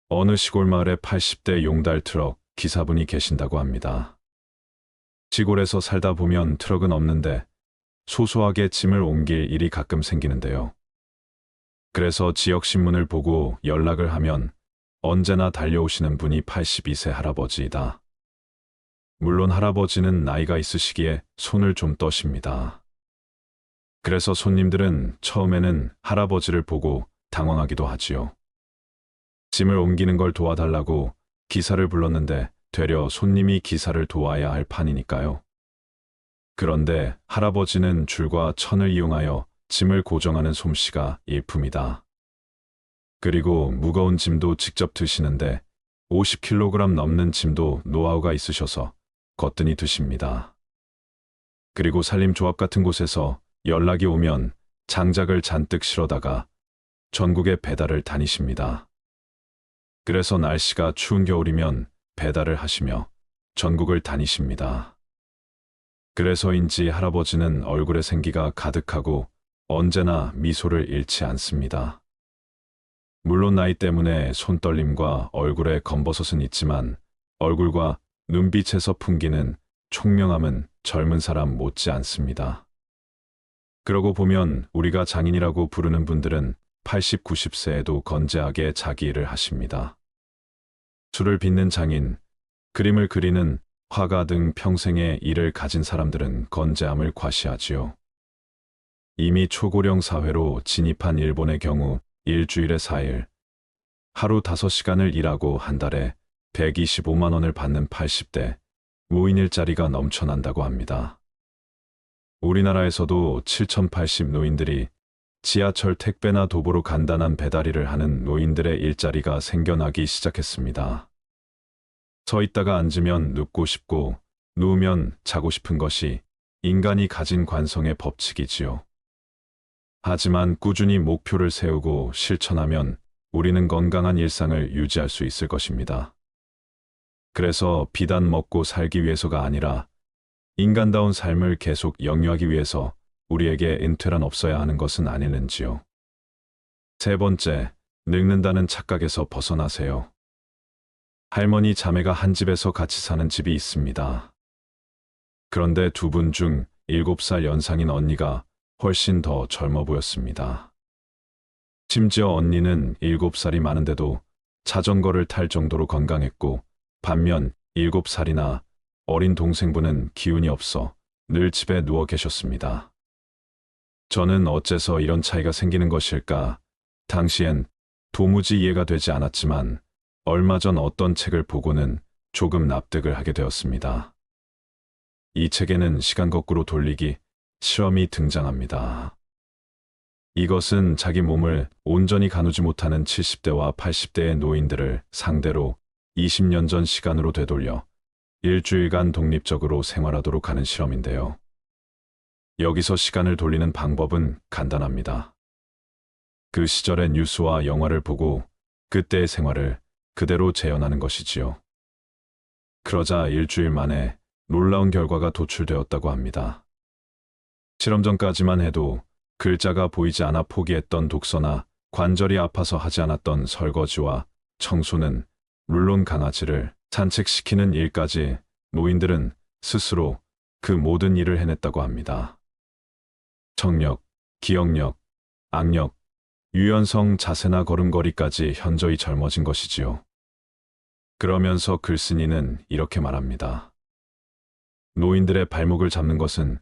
어느 시골 마을에 80대 용달 트럭 기사분이 계신다고 합니다. 시골에서 살다 보면 트럭은 없는데 소소하게 짐을 옮길 일이 가끔 생기는데요. 그래서 지역신문을 보고 연락을 하면 언제나 달려오시는 분이 82세 할아버지이다. 물론 할아버지는 나이가 있으시기에 손을 좀 떠십니다. 그래서 손님들은 처음에는 할아버지를 보고 당황하기도 하지요. 짐을 옮기는 걸 도와달라고 기사를 불렀는데 되려 손님이 기사를 도와야 할 판이니까요. 그런데 할아버지는 줄과 천을 이용하여 짐을 고정하는 솜씨가 일품이다. 그리고 무거운 짐도 직접 드시는데 50kg 넘는 짐도 노하우가 있으셔서 거뜬히 드십니다. 그리고 산림조합 같은 곳에서 연락이 오면 장작을 잔뜩 실어다가 전국에 배달을 다니십니다. 그래서 날씨가 추운 겨울이면 배달을 하시며 전국을 다니십니다. 그래서인지 할아버지는 얼굴에 생기가 가득하고 언제나 미소를 잃지 않습니다. 물론 나이 때문에 손떨림과 얼굴에 검버섯은 있지만 얼굴과 눈빛에서 풍기는 총명함은 젊은 사람 못지 않습니다. 그러고 보면 우리가 장인이라고 부르는 분들은 80, 90세에도 건재하게 자기 일을 하십니다. 술을 빚는 장인, 그림을 그리는 화가 등 평생의 일을 가진 사람들은 건재함을 과시하지요. 이미 초고령 사회로 진입한 일본의 경우 일주일에 4일, 하루 5시간을 일하고 한 달에 125만 원을 받는 80대 노인 일자리가 넘쳐난다고 합니다. 우리나라에서도 7080 노인들이 지하철 택배나 도보로 간단한 배달 일을 하는 노인들의 일자리가 생겨나기 시작했습니다. 서 있다가 앉으면 눕고 싶고 누우면 자고 싶은 것이 인간이 가진 관성의 법칙이지요. 하지만 꾸준히 목표를 세우고 실천하면 우리는 건강한 일상을 유지할 수 있을 것입니다. 그래서 비단 먹고 살기 위해서가 아니라 인간다운 삶을 계속 영유하기 위해서 우리에게 은퇴란 없어야 하는 것은 아니는지요. 세 번째, 늙는다는 착각에서 벗어나세요. 할머니 자매가 한 집에서 같이 사는 집이 있습니다. 그런데 두 분 중 7살 연상인 언니가 훨씬 더 젊어 보였습니다. 심지어 언니는 7살이 많은데도 자전거를 탈 정도로 건강했고 반면 7살이나 어린 동생분은 기운이 없어 늘 집에 누워 계셨습니다. 저는 어째서 이런 차이가 생기는 것일까? 당시엔 도무지 이해가 되지 않았지만 얼마 전 어떤 책을 보고는 조금 납득을 하게 되었습니다. 이 책에는 시간 거꾸로 돌리기 실험이 등장합니다. 이것은 자기 몸을 온전히 가누지 못하는 70대와 80대의 노인들을 상대로 20년 전 시간으로 되돌려 일주일간 독립적으로 생활하도록 하는 실험인데요. 여기서 시간을 돌리는 방법은 간단합니다. 그 시절의 뉴스와 영화를 보고 그때의 생활을 그대로 재현하는 것이지요. 그러자 일주일 만에 놀라운 결과가 도출되었다고 합니다. 실험 전까지만 해도 글자가 보이지 않아 포기했던 독서나 관절이 아파서 하지 않았던 설거지와 청소는 물론 강아지를 산책시키는 일까지 노인들은 스스로 그 모든 일을 해냈다고 합니다. 청력, 기억력, 악력, 유연성, 자세나 걸음걸이까지 현저히 젊어진 것이지요. 그러면서 글쓴이는 이렇게 말합니다. 노인들의 발목을 잡는 것은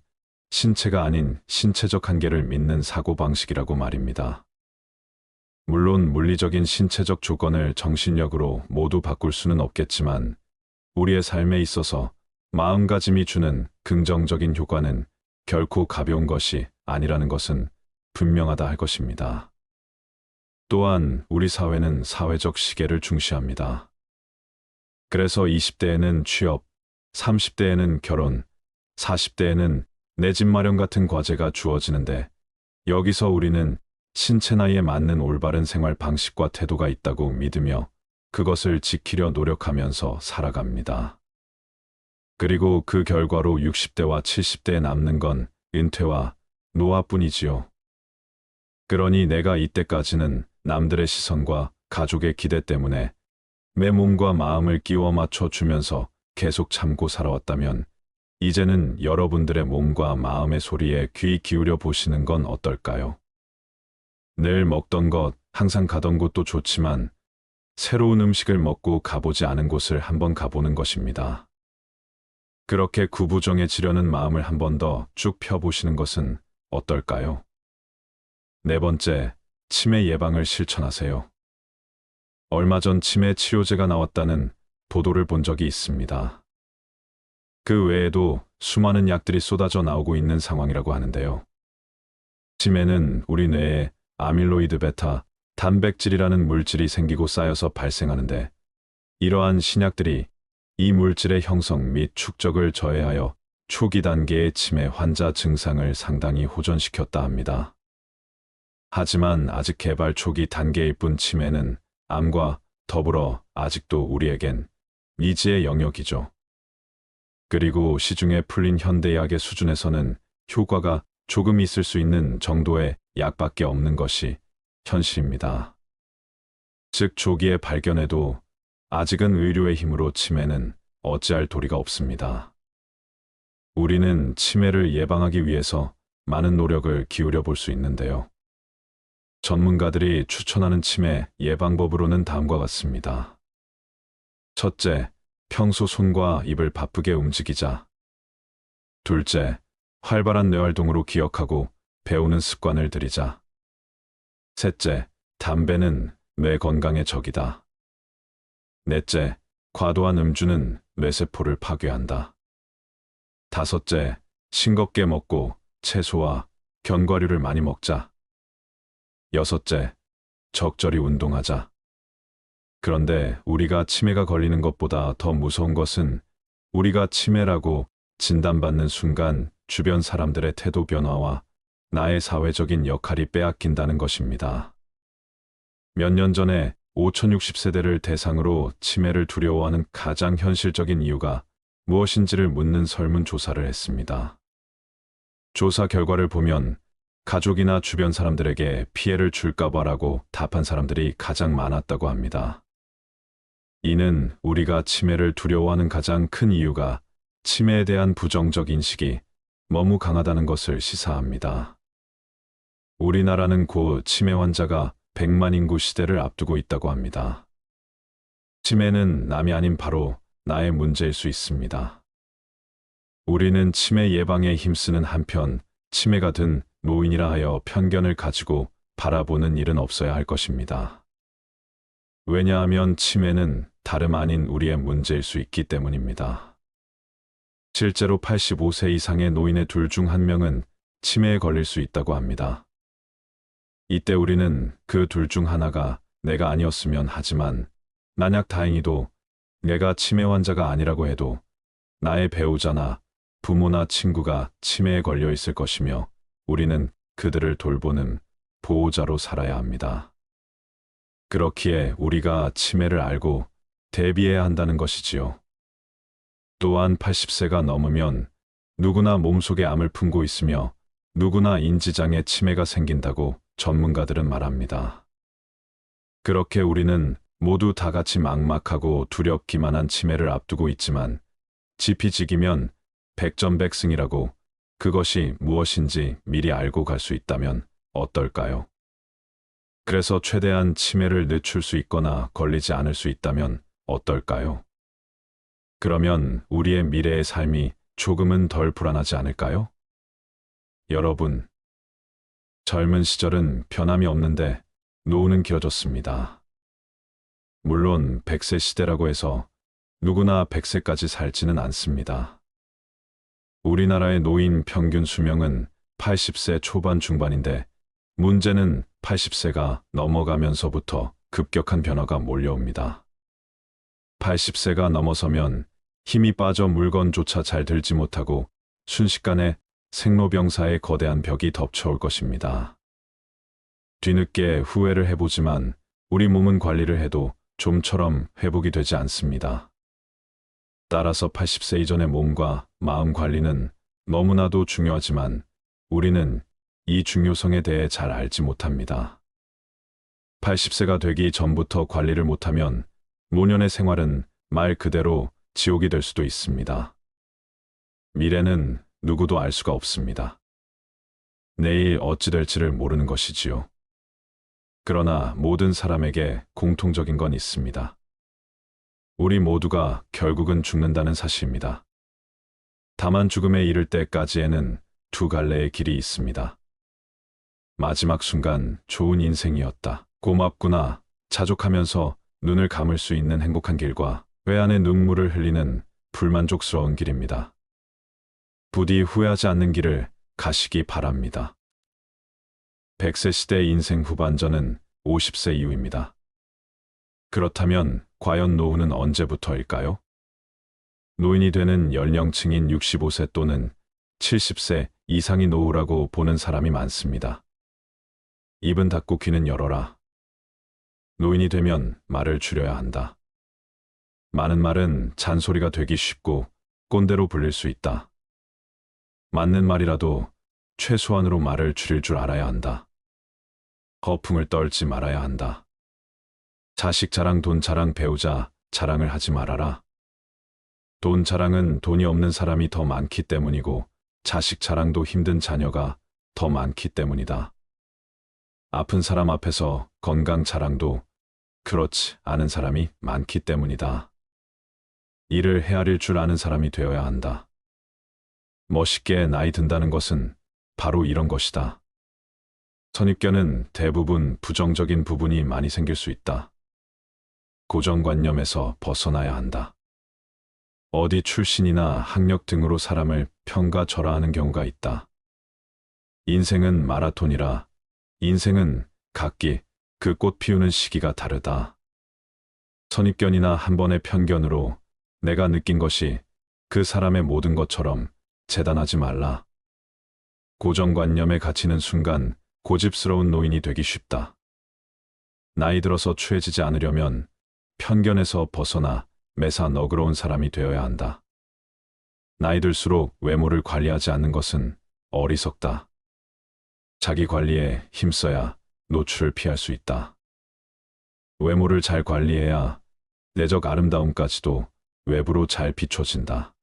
신체가 아닌 신체적 한계를 믿는 사고방식이라고 말입니다. 물론 물리적인 신체적 조건을 정신력으로 모두 바꿀 수는 없겠지만 우리의 삶에 있어서 마음가짐이 주는 긍정적인 효과는 결코 가벼운 것이 아니라는 것은 분명하다 할 것입니다. 또한 우리 사회는 사회적 시계를 중시합니다. 그래서 20대에는 취업, 30대에는 결혼, 40대에는 내 집 마련 같은 과제가 주어지는데 여기서 우리는 신체 나이에 맞는 올바른 생활 방식과 태도가 있다고 믿으며 그것을 지키려 노력하면서 살아갑니다. 그리고 그 결과로 60대와 70대에 남는 건 은퇴와 노화뿐이지요. 그러니 내가 이때까지는 남들의 시선과 가족의 기대 때문에 내 몸과 마음을 끼워 맞춰주면서 계속 참고 살아왔다면 이제는 여러분들의 몸과 마음의 소리에 귀 기울여 보시는 건 어떨까요? 늘 먹던 것, 항상 가던 곳도 좋지만 새로운 음식을 먹고 가보지 않은 곳을 한번 가보는 것입니다. 그렇게 구부정해지려는 마음을 한 번 더 쭉 펴보시는 것은 어떨까요? 네 번째, 치매 예방을 실천하세요. 얼마 전 치매 치료제가 나왔다는 보도를 본 적이 있습니다. 그 외에도 수많은 약들이 쏟아져 나오고 있는 상황이라고 하는데요. 치매는 우리 뇌에 아밀로이드 베타 단백질이라는 물질이 생기고 쌓여서 발생하는데 이러한 신약들이 이 물질의 형성 및 축적을 저해하여 초기 단계의 치매 환자 증상을 상당히 호전시켰다 합니다. 하지만 아직 개발 초기 단계일 뿐 치매는 암과 더불어 아직도 우리에겐 미지의 영역이죠. 그리고 시중에 풀린 현대의학의 수준에서는 효과가 조금 있을 수 있는 정도의 약밖에 없는 것이 현실입니다. 즉 조기에 발견해도 아직은 의료의 힘으로 치매는 어찌할 도리가 없습니다. 우리는 치매를 예방하기 위해서 많은 노력을 기울여 볼 수 있는데요. 전문가들이 추천하는 치매 예방법으로는 다음과 같습니다. 첫째, 평소 손과 입을 바쁘게 움직이자. 둘째, 활발한 뇌활동으로 기억하고 배우는 습관을 들이자. 셋째, 담배는 뇌 건강의 적이다. 넷째, 과도한 음주는 뇌세포를 파괴한다. 다섯째, 싱겁게 먹고 채소와 견과류를 많이 먹자. 여섯째, 적절히 운동하자. 그런데 우리가 치매가 걸리는 것보다 더 무서운 것은 우리가 치매라고 진단받는 순간 주변 사람들의 태도 변화와 나의 사회적인 역할이 빼앗긴다는 것입니다. 몇 년 전에 5060세대를 대상으로 치매를 두려워하는 가장 현실적인 이유가 무엇인지를 묻는 설문조사를 했습니다. 조사 결과를 보면 가족이나 주변 사람들에게 피해를 줄까봐라고 답한 사람들이 가장 많았다고 합니다. 이는 우리가 치매를 두려워하는 가장 큰 이유가 치매에 대한 부정적 인식이 너무 강하다는 것을 시사합니다. 우리나라는 곧 치매 환자가 100만 인구 시대를 앞두고 있다고 합니다. 치매는 남이 아닌 바로 나의 문제일 수 있습니다. 우리는 치매 예방에 힘쓰는 한편 치매가 든 노인이라 하여 편견을 가지고 바라보는 일은 없어야 할 것입니다. 왜냐하면 치매는 다름 아닌 우리의 문제일 수 있기 때문입니다. 실제로 85세 이상의 노인의 둘 중 한 명은 치매에 걸릴 수 있다고 합니다. 이때 우리는 그 둘 중 하나가 내가 아니었으면 하지만 만약 다행히도 내가 치매 환자가 아니라고 해도 나의 배우자나 부모나 친구가 치매에 걸려 있을 것이며 우리는 그들을 돌보는 보호자로 살아야 합니다. 그렇기에 우리가 치매를 알고 대비해야 한다는 것이지요. 또한 80세가 넘으면 누구나 몸속에 암을 품고 있으며 누구나 인지장애 치매가 생긴다고 전문가들은 말합니다. 그렇게 우리는 모두 다 같이 막막하고 두렵기만 한 치매를 앞두고 있지만 지피지기면 백전백승이라고 그것이 무엇인지 미리 알고 갈 수 있다면 어떨까요? 그래서 최대한 치매를 늦출 수 있거나 걸리지 않을 수 있다면 어떨까요? 그러면 우리의 미래의 삶이 조금은 덜 불안하지 않을까요? 여러분, 젊은 시절은 변함이 없는데 노후는 길어졌습니다. 물론 100세 시대라고 해서 누구나 100세까지 살지는 않습니다. 우리나라의 노인 평균 수명은 80세 초반 중반인데 문제는 80세가 넘어가면서부터 급격한 변화가 몰려옵니다. 80세가 넘어서면 힘이 빠져 물건조차 잘 들지 못하고 순식간에 생로병사의 거대한 벽이 덮쳐올 것입니다. 뒤늦게 후회를 해보지만 우리 몸은 관리를 해도 좀처럼 회복이 되지 않습니다. 따라서 80세 이전의 몸과 마음 관리는 너무나도 중요하지만 우리는 이 중요성에 대해 잘 알지 못합니다. 80세가 되기 전부터 관리를 못하면 노년의 생활은 말 그대로 지옥이 될 수도 있습니다. 미래는 누구도 알 수가 없습니다. 내일 어찌 될지를 모르는 것이지요. 그러나 모든 사람에게 공통적인 건 있습니다. 우리 모두가 결국은 죽는다는 사실입니다. 다만 죽음에 이를 때까지에는 두 갈래의 길이 있습니다. 마지막 순간 좋은 인생이었다. 고맙구나. 자족하면서 눈을 감을 수 있는 행복한 길과 회한의 눈물을 흘리는 불만족스러운 길입니다. 부디 후회하지 않는 길을 가시기 바랍니다. 100세 시대의 인생 후반전은 50세 이후입니다. 그렇다면 과연 노후는 언제부터일까요? 노인이 되는 연령층인 65세 또는 70세 이상이 노후라고 보는 사람이 많습니다. 입은 닫고 귀는 열어라. 노인이 되면 말을 줄여야 한다. 많은 말은 잔소리가 되기 쉽고 꼰대로 불릴 수 있다. 맞는 말이라도 최소한으로 말을 줄일 줄 알아야 한다. 거품을 떨지 말아야 한다. 자식 자랑, 돈 자랑, 배우자 자랑을 하지 말아라. 돈 자랑은 돈이 없는 사람이 더 많기 때문이고 자식 자랑도 힘든 자녀가 더 많기 때문이다. 아픈 사람 앞에서 건강 자랑도 그렇지 않은 사람이 많기 때문이다. 일을 헤아릴 줄 아는 사람이 되어야 한다. 멋있게 나이 든다는 것은 바로 이런 것이다. 선입견은 대부분 부정적인 부분이 많이 생길 수 있다. 고정관념에서 벗어나야 한다. 어디 출신이나 학력 등으로 사람을 평가절하하는 경우가 있다. 인생은 마라톤이라 인생은 각기 그 꽃 피우는 시기가 다르다. 선입견이나 한 번의 편견으로 내가 느낀 것이 그 사람의 모든 것처럼 재단하지 말라. 고정관념에 갇히는 순간 고집스러운 노인이 되기 쉽다. 나이 들어서 추해지지 않으려면 편견에서 벗어나 매사 너그러운 사람이 되어야 한다. 나이 들수록 외모를 관리하지 않는 것은 어리석다. 자기 관리에 힘써야 노출을 피할 수 있다. 외모를 잘 관리해야 내적 아름다움까지도 외부로 잘 비춰진다.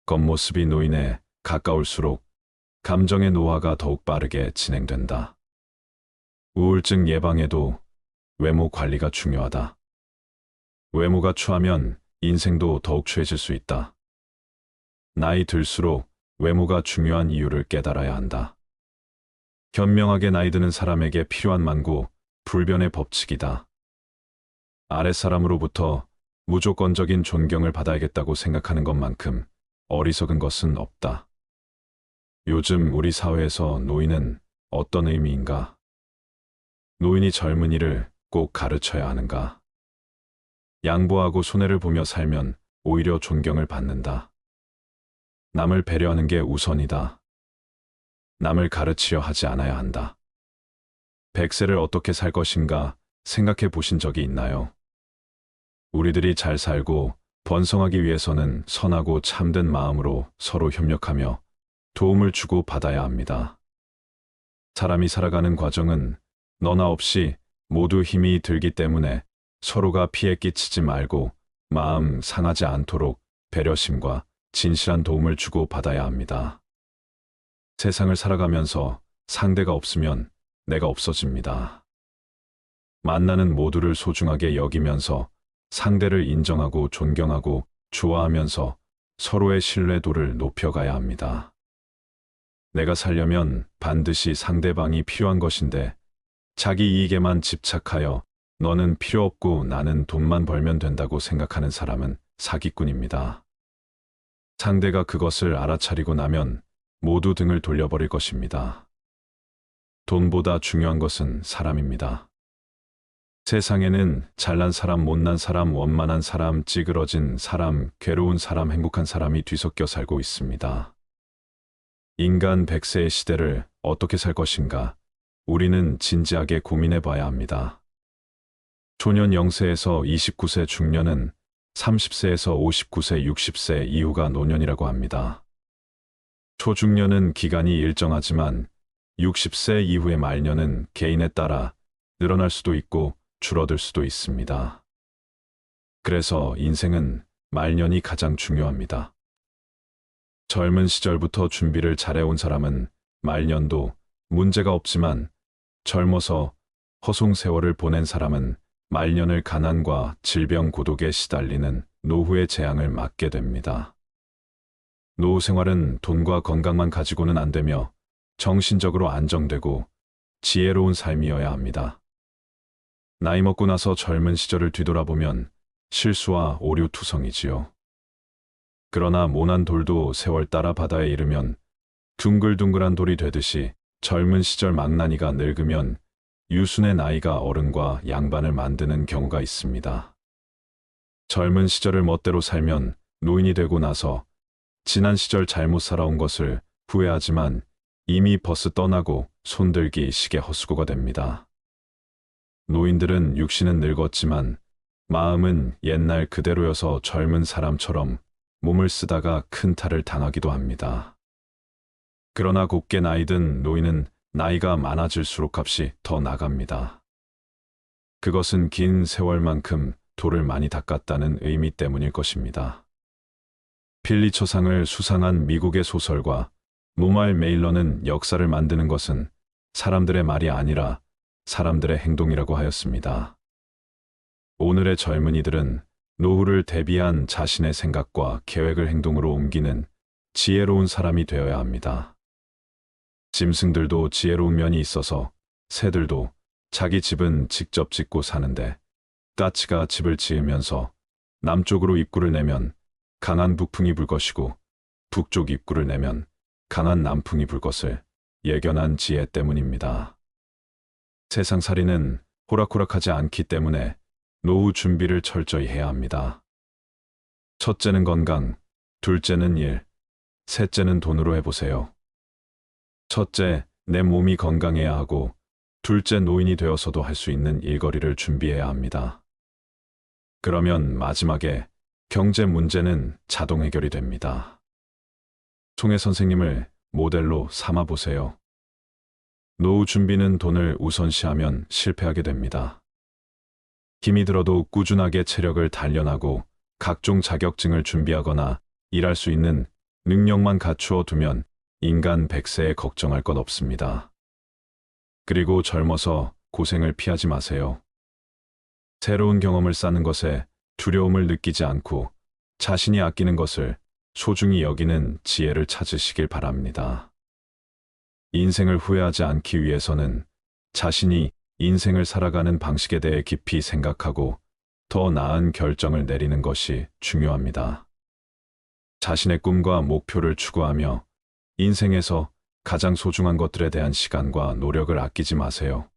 겉모습이 노인에 가까울수록 감정의 노화가 더욱 빠르게 진행된다. 우울증 예방에도 외모 관리가 중요하다. 외모가 추하면 인생도 더욱 추해질 수 있다. 나이 들수록 외모가 중요한 이유를 깨달아야 한다. 현명하게 나이 드는 사람에게 필요한 만고 불변의 법칙이다. 아랫사람으로부터 무조건적인 존경을 받아야겠다고 생각하는 것만큼 어리석은 것은 없다. 요즘 우리 사회에서 노인은 어떤 의미인가? 노인이 젊은이를 꼭 가르쳐야 하는가? 양보하고 손해를 보며 살면 오히려 존경을 받는다. 남을 배려하는 게 우선이다. 남을 가르치려 하지 않아야 한다. 100세를 어떻게 살 것인가 생각해 보신 적이 있나요? 우리들이 잘 살고 번성하기 위해서는 선하고 참된 마음으로 서로 협력하며 도움을 주고 받아야 합니다. 사람이 살아가는 과정은 너나 없이 모두 힘이 들기 때문에 서로가 피해 끼치지 말고 마음 상하지 않도록 배려심과 진실한 도움을 주고 받아야 합니다. 세상을 살아가면서 상대가 없으면 내가 없어집니다. 만나는 모두를 소중하게 여기면서 상대를 인정하고 존경하고 좋아하면서 서로의 신뢰도를 높여가야 합니다. 내가 살려면 반드시 상대방이 필요한 것인데 자기 이익에만 집착하여 너는 필요 없고 나는 돈만 벌면 된다고 생각하는 사람은 사기꾼입니다. 상대가 그것을 알아차리고 나면 모두 등을 돌려버릴 것입니다. 돈보다 중요한 것은 사람입니다. 세상에는 잘난 사람, 못난 사람, 원만한 사람, 찌그러진 사람, 괴로운 사람, 행복한 사람이 뒤섞여 살고 있습니다. 인간 100세의 시대를 어떻게 살 것인가? 우리는 진지하게 고민해 봐야 합니다. 초년 0세에서 29세 중년은 30세에서 59세, 60세 이후가 노년이라고 합니다. 초중년은 기간이 일정하지만 60세 이후의 말년은 개인에 따라 늘어날 수도 있고 줄어들 수도 있습니다. 그래서 인생은 말년이 가장 중요합니다. 젊은 시절부터 준비를 잘해온 사람은 말년도 문제가 없지만 젊어서 허송세월을 보낸 사람은 말년을 가난과 질병 고독에 시달리는 노후의 재앙을 맞게 됩니다. 노후 생활은 돈과 건강만 가지고는 안 되며 정신적으로 안정되고 지혜로운 삶이어야 합니다. 나이 먹고 나서 젊은 시절을 뒤돌아보면 실수와 오류투성이지요. 그러나 모난 돌도 세월 따라 바다에 이르면 둥글둥글한 돌이 되듯이 젊은 시절 망나니가 늙으면 유순의 나이가 어른과 양반을 만드는 경우가 있습니다. 젊은 시절을 멋대로 살면 노인이 되고 나서 지난 시절 잘못 살아온 것을 후회하지만 이미 버스 떠나고 손들기 시계 헛수고가 됩니다. 노인들은 육신은 늙었지만 마음은 옛날 그대로여서 젊은 사람처럼 몸을 쓰다가 큰 탈을 당하기도 합니다. 그러나 곱게 나이든 노인은 나이가 많아질수록 값이 더 나갑니다. 그것은 긴 세월만큼 돌을 많이 닦았다는 의미 때문일 것입니다. 필리처상을 수상한 미국의 소설가 로말 메일러는 역사를 만드는 것은 사람들의 말이 아니라 사람들의 행동이라고 하였습니다. 오늘의 젊은이들은 노후를 대비한 자신의 생각과 계획을 행동으로 옮기는 지혜로운 사람이 되어야 합니다. 짐승들도 지혜로운 면이 있어서 새들도 자기 집은 직접 짓고 사는데 따치가 집을 지으면서 남쪽으로 입구를 내면 강한 북풍이 불 것이고 북쪽 입구를 내면 강한 남풍이 불 것을 예견한 지혜 때문입니다. 세상살이는 호락호락하지 않기 때문에 노후 준비를 철저히 해야 합니다. 첫째는 건강, 둘째는 일, 셋째는 돈으로 해보세요. 첫째, 내 몸이 건강해야 하고, 둘째, 노인이 되어서도 할 수 있는 일거리를 준비해야 합니다. 그러면 마지막에 경제 문제는 자동 해결이 됩니다. 총회 선생님을 모델로 삼아 보세요. 노후 준비는 돈을 우선시하면 실패하게 됩니다. 힘이 들어도 꾸준하게 체력을 단련하고 각종 자격증을 준비하거나 일할 수 있는 능력만 갖추어 두면 인간 100세에 걱정할 것 없습니다. 그리고 젊어서 고생을 피하지 마세요. 새로운 경험을 쌓는 것에 두려움을 느끼지 않고 자신이 아끼는 것을 소중히 여기는 지혜를 찾으시길 바랍니다. 인생을 후회하지 않기 위해서는 자신이 인생을 살아가는 방식에 대해 깊이 생각하고 더 나은 결정을 내리는 것이 중요합니다. 자신의 꿈과 목표를 추구하며 인생에서 가장 소중한 것들에 대한 시간과 노력을 아끼지 마세요.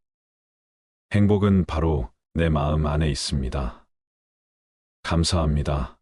행복은 바로 내 마음 안에 있습니다. 감사합니다.